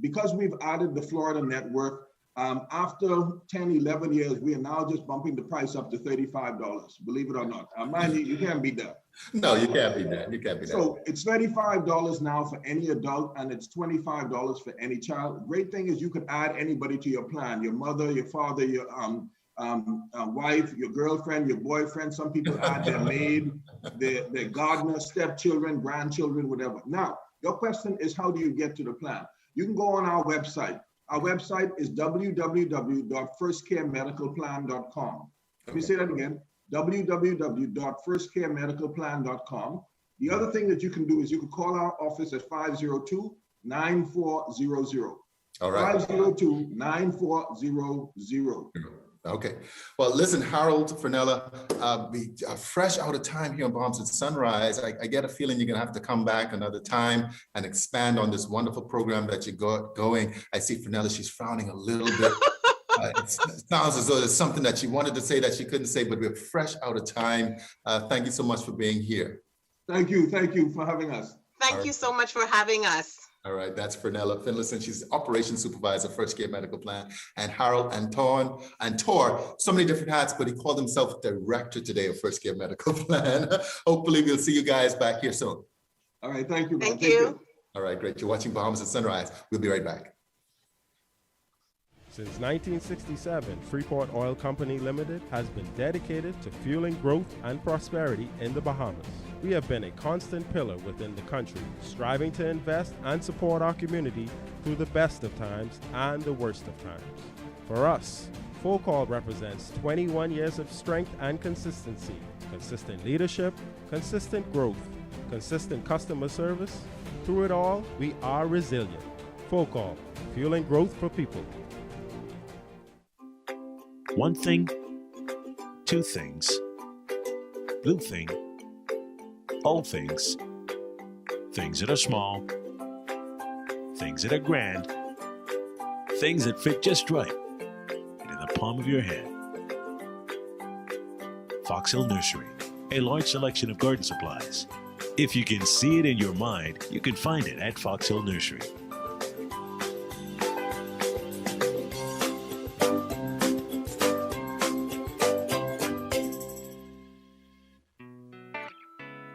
Because we've added the Florida network, after 10, 11 years, we are now just bumping the price up to $35, believe it or not. Mind you, you can't beat that. No, you can't beat that. You can't beat that. So it's $35 now for any adult, and it's $25 for any child. Great thing is you could add anybody to your plan, your mother, your father, your wife, your girlfriend, your boyfriend. Some people add their maid, their gardener, stepchildren, grandchildren, whatever. Now, your question is, how do you get to the plan? You can go on our website. Our website is www.firstcaremedicalplan.com. Let me say that again, www.firstcaremedicalplan.com. The other thing that you can do is you can call our office at 502-9400. All right. 502-9400. Okay. Well, listen, Harold, Fernella, we are fresh out of time here on Bahamas at Sunrise. I get a feeling you're going to have to come back another time and expand on this wonderful program that you got going. I see Fernella, she's frowning a little bit. It sounds as though there's something that she wanted to say that she couldn't say, but we're fresh out of time. Thank you so much for being here. Thank you. Thank you for having us. Thank you so much for having us. All right, that's Fernella Finlayson. She's Operations Supervisor, First Care Medical Plan. And Harold Tor, so many different hats, but he called himself Director today of First Care Medical Plan. Hopefully we'll see you guys back here soon. All right, thank you. Thank you. All right, great. You're watching Bahamas at Sunrise. We'll be right back. Since 1967, Freeport Oil Company Limited has been dedicated to fueling growth and prosperity in the Bahamas. We have been a constant pillar within the country, striving to invest and support our community through the best of times and the worst of times. For us, Full Call represents 21 years of strength and consistency, consistent leadership, consistent growth, consistent customer service. Through it all, we are resilient. Full Call, fueling growth for people. One thing, two things, blue thing, old things, things that are small, things that are grand, things that fit just right, and in the palm of your hand. Fox Hill Nursery, a large selection of garden supplies. If you can see it in your mind, you can find it at Fox Hill Nursery.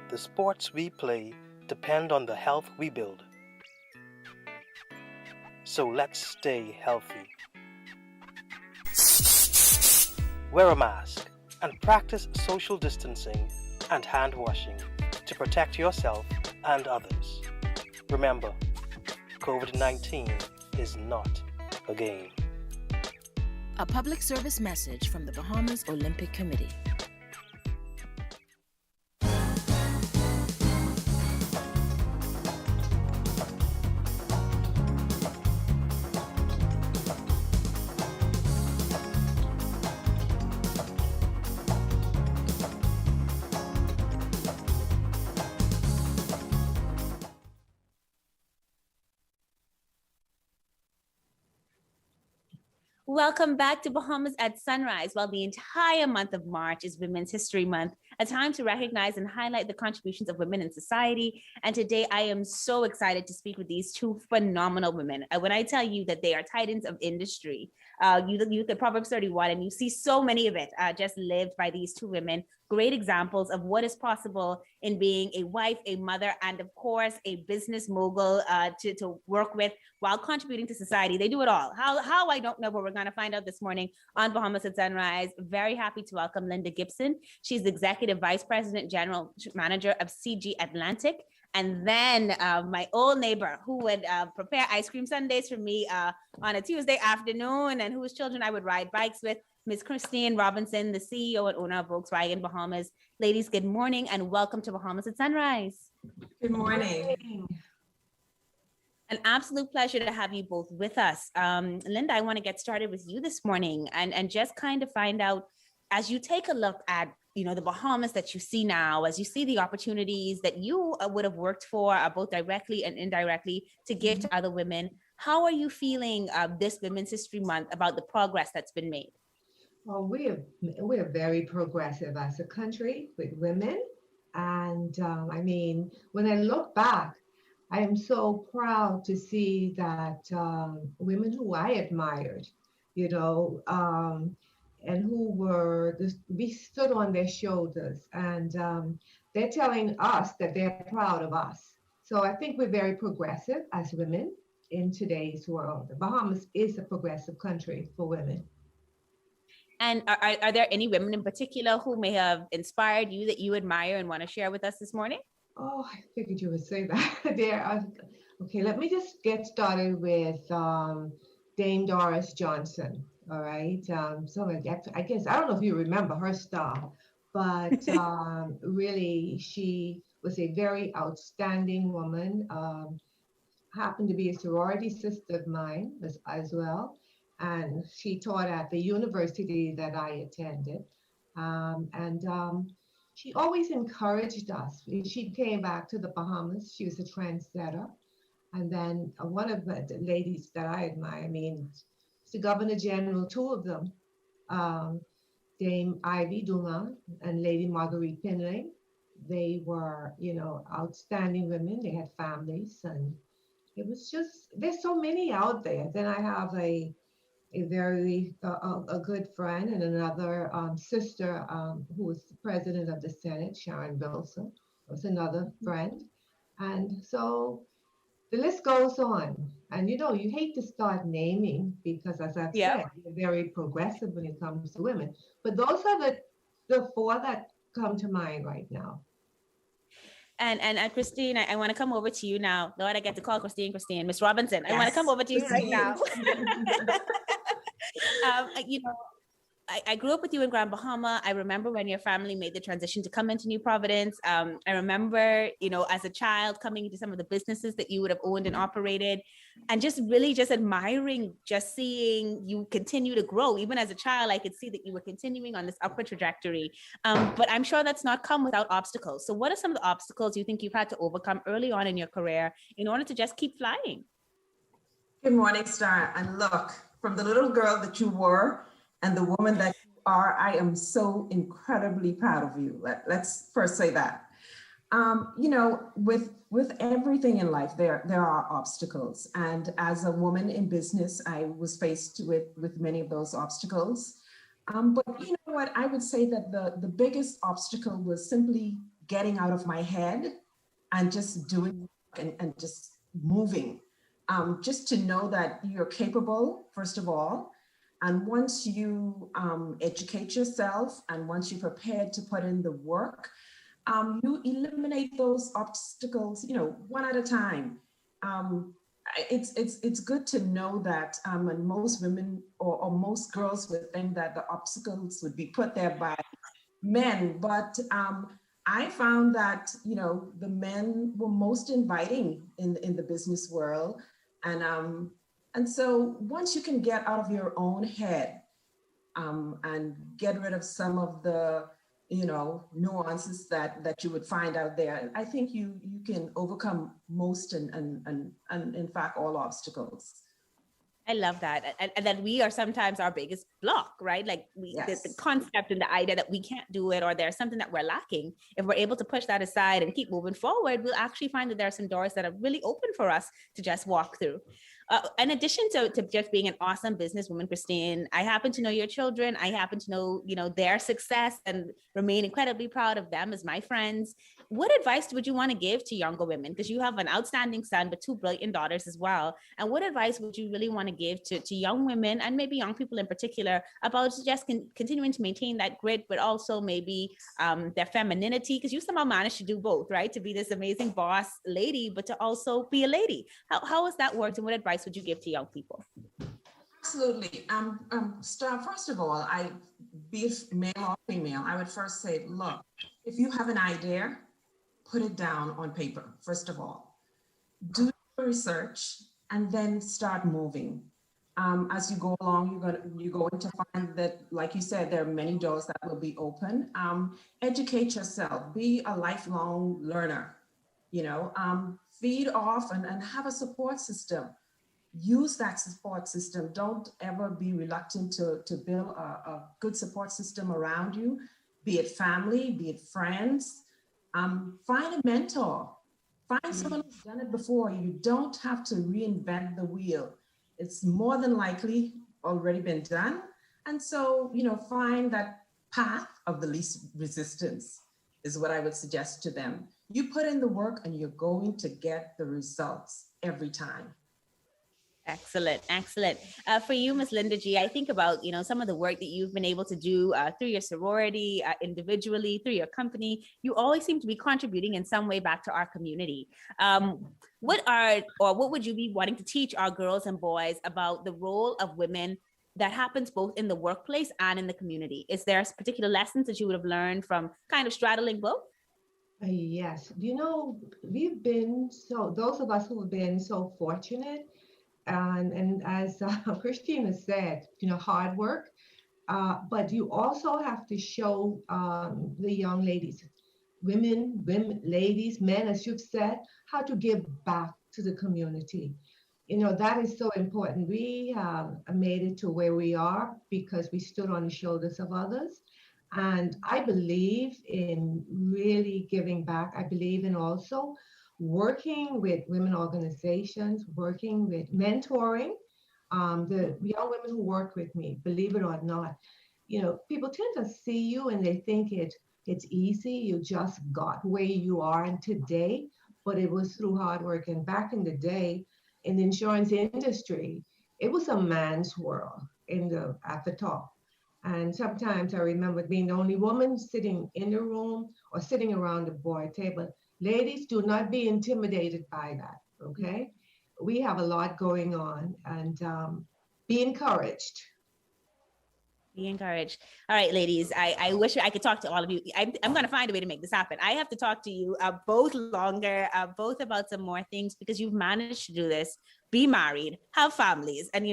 The sports we play depend on the health we build. So let's stay healthy. Wear a mask and practice social distancing and hand washing to protect yourself and others. Remember, COVID-19 is not a game. A public service message from the Bahamas Olympic Committee. Welcome back to Bahamas at Sunrise. Well, the entire month of March is Women's History Month, a time to recognize and highlight the contributions of women in society. And today I am so excited to speak with these two phenomenal women. When I tell you that they are titans of industry, you look at Proverbs 31 and you see so many of it just lived by these two women. Great examples of what is possible in being a wife, a mother, and of course, a business mogul to work with while contributing to society. They do it all. How I don't know, but we're going to find out this morning on Bahamas at Sunrise. Very happy to welcome Lynda Gibson. She's the Executive Vice President, General Manager of CG Atlantic. And then my old neighbor who would prepare ice cream sundaes for me on a Tuesday afternoon and whose children I would ride bikes with, Ms. Christine Robinson, the CEO and owner of Volkswagen Bahamas. Ladies, good morning and welcome to Bahamas at Sunrise. Good morning. An absolute pleasure to have you both with us. Lynda, I want to get started with you this morning and just kind of find out, as you take a look at the Bahamas that you see now, as you see the opportunities that you would have worked for both directly and indirectly to give to other women, how are you feeling this Women's History Month about the progress that's been made? Well, we're very progressive as a country with women. And I mean, when I look back, I am so proud to see that women who I admired, and who we stood on their shoulders, and they're telling us that they're proud of us. So I think we're very progressive as women in today's world. The Bahamas is a progressive country for women. And are there any women in particular who may have inspired you that you admire and want to share with us this morning? Oh, I figured you would say that. Okay, let me just get started with Dame Doris Johnson. All right. So I guess, I don't know if you remember her style, but really, she was a very outstanding woman. Happened to be a sorority sister of mine as well. And she taught at the university that I attended. She always encouraged us. She came back to the Bahamas. She was a trendsetter. And then one of the ladies that I admire, I mean, the Governor General, two of them, Dame Ivy Duma and Lady Marguerite Pinley. They were, outstanding women. They had families, and it was just, there's so many out there. Then I have a very good friend and another sister who was the president of the Senate, Sharon Wilson, was another friend. And so the list goes on. And you hate to start naming because, as I've said, you're very progressive when it comes to women. But those are the four that come to mind right now. And Christine, I want to come over to you now. Lord, I get to call Christine, Miss Robinson. Yes. I want to come over to you right now. I grew up with you in Grand Bahama. I remember when your family made the transition to come into New Providence. I remember, as a child coming into some of the businesses that you would have owned and operated, and just really just admiring, just seeing you continue to grow. Even as a child, I could see that you were continuing on this upward trajectory. But I'm sure that's not come without obstacles. So what are some of the obstacles you think you've had to overcome early on in your career in order to just keep flying? Good morning, Star. And look, from the little girl that you were and the woman that you are, I am so incredibly proud of you. Let's first say that. With everything in life, there are obstacles. And as a woman in business, I was faced with many of those obstacles. But you know what? I would say that the biggest obstacle was simply getting out of my head and just doing and just moving. Just to know that you're capable, first of all. And once you educate yourself and once you're prepared to put in the work, you eliminate those obstacles, one at a time. It's good to know that, and most women or most girls would think that the obstacles would be put there by men, but I found that, the men were most inviting in the business world. And so once you can get out of your own head and get rid of some of the, nuances that you would find out there, I think you can overcome most and in fact all obstacles. I love that. And that we are sometimes our biggest block, right? Like the concept and the idea that we can't do it, or there's something that we're lacking. If we're able to push that aside and keep moving forward, we'll actually find that there are some doors that are really open for us to just walk through. In addition to just being an awesome businesswoman, Christine, I happen to know your children. I happen to know, their success and remain incredibly proud of them as my friends. What advice would you want to give to younger women? Because you have an outstanding son, but 2 brilliant daughters as well. And what advice would you really want to give to young women, and maybe young people in particular, about just continuing to maintain that grit, but also maybe their femininity? Because you somehow managed to do both, right? To be this amazing boss lady, but to also be a lady. How has that worked, and what advice would you give to young people? Absolutely. First of all, be it male or female, I would first say, look, if you have an idea, put it down on paper, first of all. Do your research and then start moving. As you go along, you're going to find that, like you said, there are many doors that will be open. Educate yourself, be a lifelong learner, feed off and have a support system. Use that support system. Don't ever be reluctant to build a good support system around you, be it family, be it friends. Find a mentor. Find someone who's done it before. You don't have to reinvent the wheel. It's more than likely already been done. And so, find that path of the least resistance is what I would suggest to them. You put in the work and you're going to get the results every time. Excellent. For you, Ms. Lynda G, I think about, some of the work that you've been able to do through your sorority, individually, through your company. You always seem to be contributing in some way back to our community. What would you be wanting to teach our girls and boys about the role of women that happens both in the workplace and in the community? Is there particular lessons that you would have learned from kind of straddling both? Yes. We've been those of us who have been so fortunate. And as Christina said, hard work, but you also have to show the young ladies, women, ladies, men, as you've said, how to give back to the community. That is so important. We made it to where we are because we stood on the shoulders of others. And I believe in really giving back. I believe in also working with women organizations, working with mentoring. The young women who work with me, believe it or not, people tend to see you and they think it's easy. You just got where you are today, but it was through hard work. And back in the day, in the insurance industry, it was a man's world at the top. And sometimes I remember being the only woman sitting in the room or sitting around the board table. Ladies, do not be intimidated by that, okay? We have a lot going on, and be encouraged. Be encouraged. All right, ladies, I wish I could talk to all of you. I'm going to find a way to make this happen. I have to talk to you both longer, both about some more things, because you've managed to do this, be married, have families. And,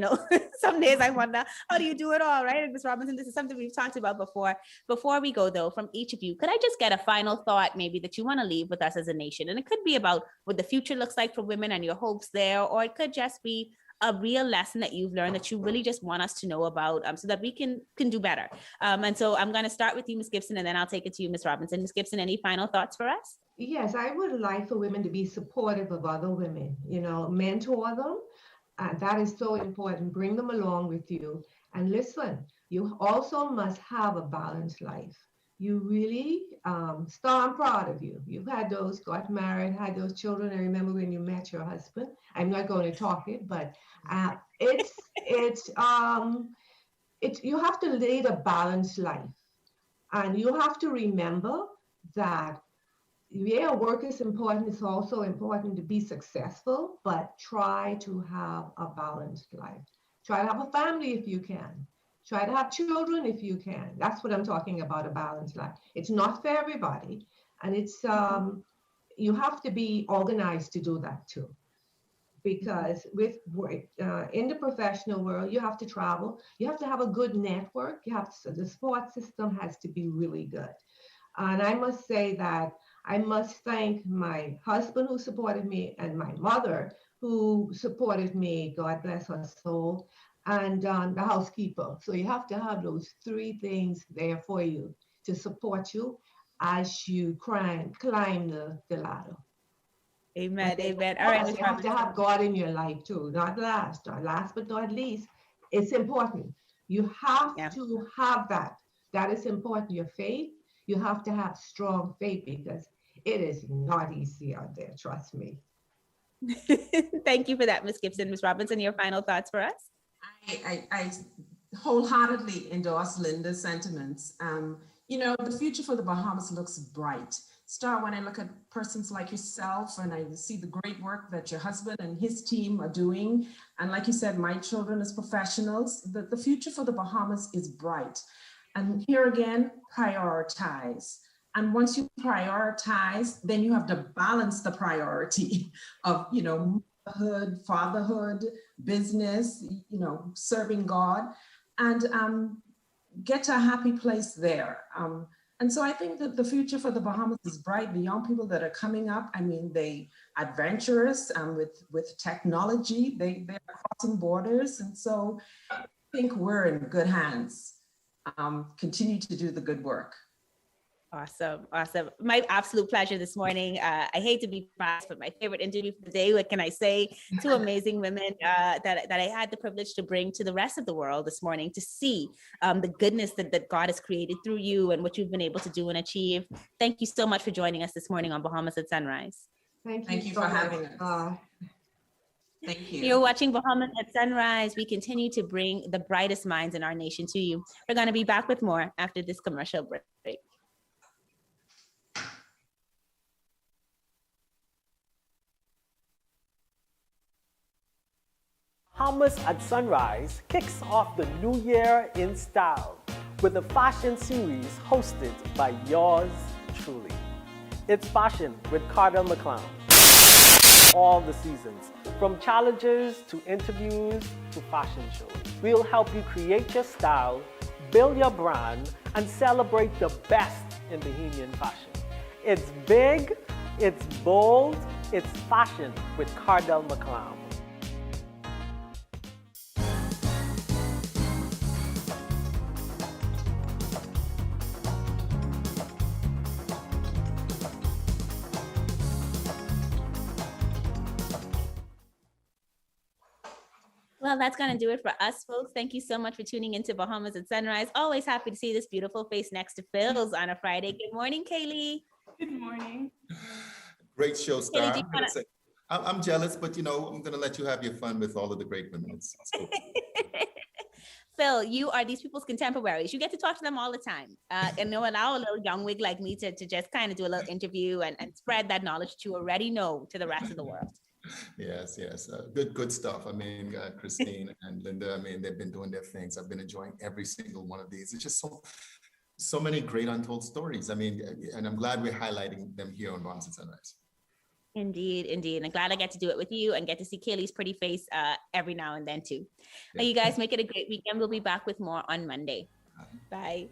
some days I wonder, how do you do it all, right? And Ms. Robinson, this is something we've talked about before. Before we go, though, from each of you, could I just get a final thought maybe that you want to leave with us as a nation? And it could be about what the future looks like for women and your hopes there, or it could just be a real lesson that you've learned that you really just want us to know about, so that we can do better. And so I'm going to start with you, Ms. Gibson, and then I'll take it to you, Ms. Robinson. Ms. Gibson, any final thoughts for us? Yes, I would like for women to be supportive of other women, mentor them. That is so important. Bring them along with you. And listen, you also must have a balanced life. You really, I'm proud of you. You've had those, got married, had those children. I remember when you met your husband. I'm not going to talk it, but you have to lead a balanced life. And you have to remember that, work is important. It's also important to be successful, but try to have a balanced life. Try to have a family if you can. Try to have children if you can. That's what I'm talking about, a balanced life. It's not for everybody. And it's you have to be organized to do that too. Because in the professional world, you have to travel. You have to have a good network. The support system has to be really good. And I must say that I must thank my husband who supported me and my mother who supported me, God bless her soul, and the housekeeper. So you have to have those three things there for you to support you as you climb the ladder. Amen. Amen. All right. You have to have God in your life too. Not last, or last but not least, it's important. You have to have that. That is important. Your faith, you have to have strong faith because it is not easy out there. Trust me. Thank you for that, Ms. Gibson. Ms. Robinson, your final thoughts for us? I wholeheartedly endorse Lynda's sentiments. You know, the future for the Bahamas looks bright. Star, when I look at persons like yourself and I see the great work that your husband and his team are doing, and like you said, my children as professionals, the future for the Bahamas is bright. And here again, prioritize. And once you prioritize, then you have to balance the priority of, you know, motherhood, fatherhood, business, you know, serving God, and get to a happy place there. And so I think that the future for the Bahamas is bright. The young people that are coming up, I mean, they adventurous with technology, they're crossing borders. And so I think we're in good hands. Continue to do the good work. Awesome. Awesome. My absolute pleasure this morning. I hate to be biased, but my favorite interview for the day, what can I say? Two amazing women that I had the privilege to bring to the rest of the world this morning to see the goodness that God has created through you and what you've been able to do and achieve. Thank you so much for joining us this morning on Bahamas at Sunrise. Thank you for having us. Thank you. You're watching Bahamas at Sunrise. We continue to bring the brightest minds in our nation to you. We're going to be back with more after this commercial break. Bahamas at Sunrise kicks off the new year in style with a fashion series hosted by yours truly. It's fashion with Cardell McClown. All the seasons, from challenges to interviews to fashion shows. We'll help you create your style, build your brand, and celebrate the best in Bahamian fashion. It's big, it's bold, it's fashion with Cardell McClown. Well, that's going to do it for us, folks. Thank you so much for tuning into Bahamas at Sunrise. Always happy to see this beautiful face next to Phil's on a Friday. Good morning, Kaylee. Good morning. Great show, Star. Kaylee, I'm jealous, but you know, I'm going to let you have your fun with all of the great women. It's cool. Phil, you are these people's contemporaries. You get to talk to them all the time. And they'll allow a little young wig like me to just kind of do a little interview and spread that knowledge that you already know to the rest of the world. Yes. Good stuff. I mean, Christine and Lynda, I mean, they've been doing their things. I've been enjoying every single one of these. It's just so many great untold stories. I mean, and I'm glad we're highlighting them here on Bahamas at Sunrise. Indeed. And I'm glad I get to do it with you and get to see Kaylee's pretty face every now and then too. Yeah. You guys make it a great weekend. We'll be back with more on Monday. Bye.